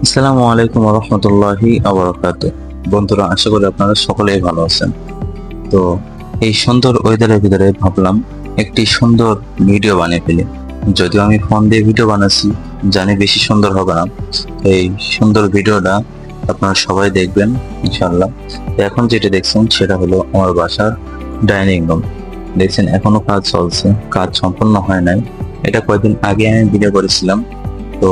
আসসালামু আলাইকুম রহমতুল্লাহি আবরাকাতুহ। বন্ধুরা, আশা করি আপনারা সকলেই ভালো আছেন। তো এই সুন্দর ওয়েদারের ভিতরে ভাবলাম একটি সুন্দর ভিডিও বানিয়ে ফেলি। যদিও আমি ফোন দিয়ে ভিডিও বানাচ্ছি, জানি বেশি সুন্দর হবে না। এই সুন্দর ভিডিওটা আপনারা সবাই দেখবেন ইনশাআল্লাহ। তো এখন যেটা দেখছেন সেটা হলো আমার বাসার ডাইনিং রুম। দেখছেন এখনো কাজ চলছে, কাজ সম্পূর্ণ হয় নাই। এটা কয়েকদিন আগে আমি ভিডিও করেছিলাম, তো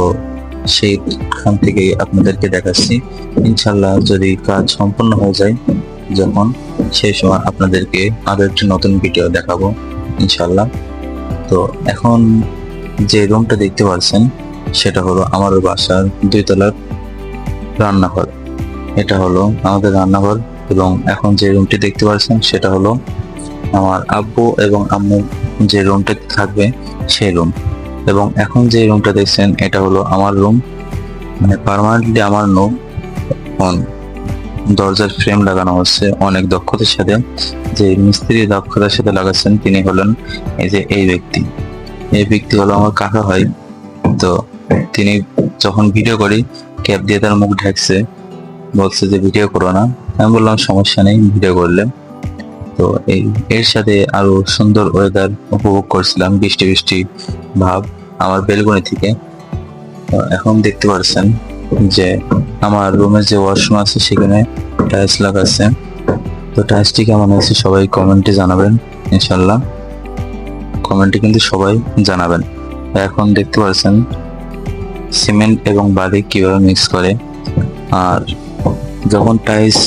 সেইখান থেকে আপনাদেরকে দেখাচ্ছি। ইনশাল্লাহ যদি কাজ সম্পূর্ণ হয়ে যায় যখন, সেই সময় আপনাদেরকে আরো একটি নতুন ভিডিও দেখাবো ইনশাল্লাহ। তো এখন যে রুমটা দেখতে পাচ্ছেন সেটা হলো আমার বাসার 2 তলার রান্নাঘর। এটা হলো আমাদের রান্নাঘর, এবং এখন যে রুমটি দেখতে পাচ্ছেন সেটা হলো আমার আব্বু এবং আম্মু যে রুমটা থাকবে সেই রুম। এবং এখন যে রুমটা দেখছেন এটা হলো আমার রুম, মানে পার্মানেন্টলি আমার রুম। এখন দরজার ফ্রেম লাগানো হচ্ছে অনেক দক্ষতার সাথে। যে মিস্ত্রি দক্ষতার সাথে লাগাচ্ছেন তিনি হলেন এই ব্যক্তি। এই ব্যক্তি হলো আমার কাকা হয়। তো তিনি যখন ভিডিও করি ক্যাপ দিয়ে তার মুখ ঢাকছে, বলছে যে ভিডিও করো না। আমি বললাম সমস্যা নেই, ভিডিও করলে। তো এর সাথে আরো সুন্দর ওয়েদার উপভোগ করছিলাম, বৃষ্টি বৃষ্টি ভাব আমার বেলকনি থেকে। এখন দেখতে পাচ্ছেন যে আমার রুমের যে ওয়াশরুম আছে সেখানে টাইলস লাগাচ্ছে। তো টাইলসটি কেমন হয়েছে সবাই কমেন্টে জানাবেন ইনশাল্লাহ। কমেন্টে কিন্তু সবাই জানাবেন। এখন দেখতে পাচ্ছেন সিমেন্ট এবং বালি কিভাবে মিক্স করে। আর যখন টাইলস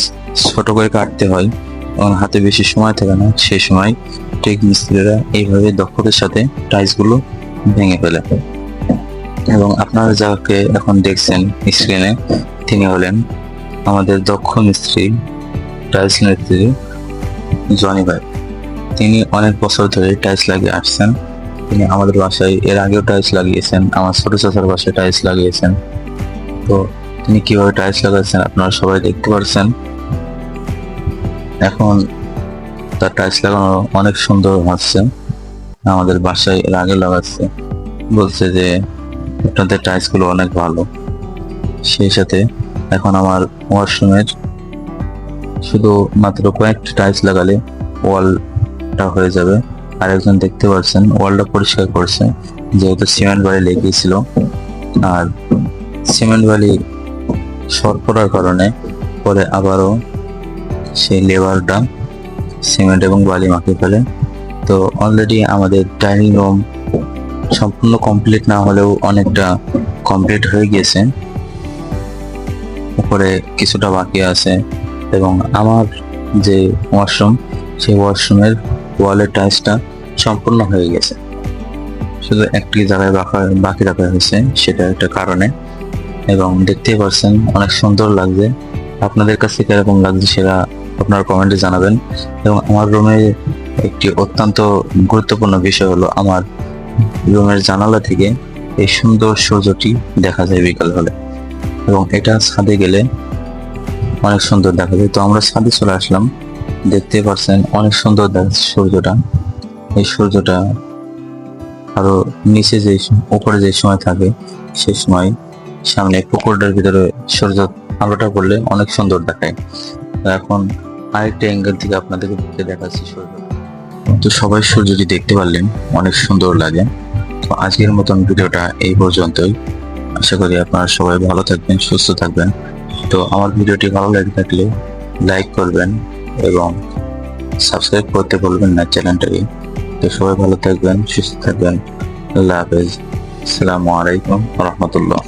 ছোট করে কাটতে হয় তখন হাতে বেশি সময় থাকে না, সেই সময় ঠিক মিস্ত্রিরা এইভাবে দক্ষতার সাথে টাইলস গুলো ভেঙে ফেলে। এবং আপনারা যাকে এখন দেখছেন স্ক্রিনে তিনি হলেন আমাদের দক্ষ মিস্ত্রি, টাইলস মিস্ত্রি জনি ভাই। তিনি অনেক বছর ধরে টাইলস লাগিয়ে আসছেন। তিনি আমাদের বাসায় এর আগেও টাইলস লাগিয়েছেন, আমার ছোট চাচার বাসায় টাইলস লাগিয়েছেন। তো তিনি কিভাবে টাইলস লাগাচ্ছেন আপনারা সবাই দেখতে পাচ্ছেন। এখন তার টাইলস লাগানো অনেক সুন্দর হচ্ছে। আমাদের বাসায় এর আগে লাগাচ্ছে, বলছে যে আপনাদের টাইলস গুলো অনেক ভালো। সেই সাথে এখন আমার ওয়াশরুমের শুধু মাত্র কয়েকটা টাইলস লাগালে ওয়ালটা হয়ে যাবে। আর একজন দেখতে পাচ্ছেন ওয়ালটা পরিষ্কার করছে, যেহেতু সিমেন্ট বালি লেগেছিল। আর সিমেন্ট বালি শর্ট পড়ার কারণে পরে আবারও সেই লেবারটা সিমেন্ট এবং বালি মাখিয়ে ফেলে। তো অলরেডি আমাদের ডাইনিং রুম সম্পূর্ণ কমপ্লিট না হলেও অনেকটা কমপ্লিট হয়ে গিয়েছে, উপরে কিছুটা বাকি আছে। এবং আমার যে ওয়াশরুম সেই ওয়াশরুমের ওয়ালের টাইলসটা সম্পূর্ণ হয়ে গেছে, শুধু একটি জায়গায় বাকি রাখা হয়েছে, সেটা একটা কারণে। এবং দেখতেই পাচ্ছেন অনেক সুন্দর লাগছে। আপনাদের কাছে কিরকম লাগছে সেটা আপনারা কমেন্টে জানাবেন। এবং আমার রুমে একটি অত্যন্ত গুরুত্বপূর্ণ বিষয় হলো আমার রুমের জানালা থেকে এই সুন্দর সূর্যটি দেখা যায় বিকাল হলে, এবং এটা ছাদে গেলে অনেক সুন্দর দেখা যায়। তো আমরা ছাদে চলে আসলাম, দেখতে পাচ্ছেন অনেক সুন্দর দেখাচ্ছে সূর্যটা। এই সূর্যটা আরো নিচে যে উপরে যে সময় থাকে সে সময় সামনে পুকুরটার ভিতরে সূর্য আলোটা পড়লে অনেক সুন্দর দেখায়। তো এখন আরেকটা অ্যাঙ্গেল থেকে আপনাদেরকে দেখাচ্ছি সূর্য। তো সবাই সূর্যটি দেখতে পারলেন, অনেক সুন্দর লাগে। তো আজকের মতন ভিডিওটা এই পর্যন্তই। আশা করি আপনারা সবাই ভালো থাকবেন, সুস্থ থাকবেন। তো আমার ভিডিওটি ভালো লেগে থাকলে লাইক করবেন এবং সাবস্ক্রাইব করতে ভুলবেন না চ্যানেলটাকে। তো সবাই ভালো থাকবেন, সুস্থ থাকবেন। আল্লাহ হাফেজ। আসসালামু আলাইকুম রহমতুল্লাহ।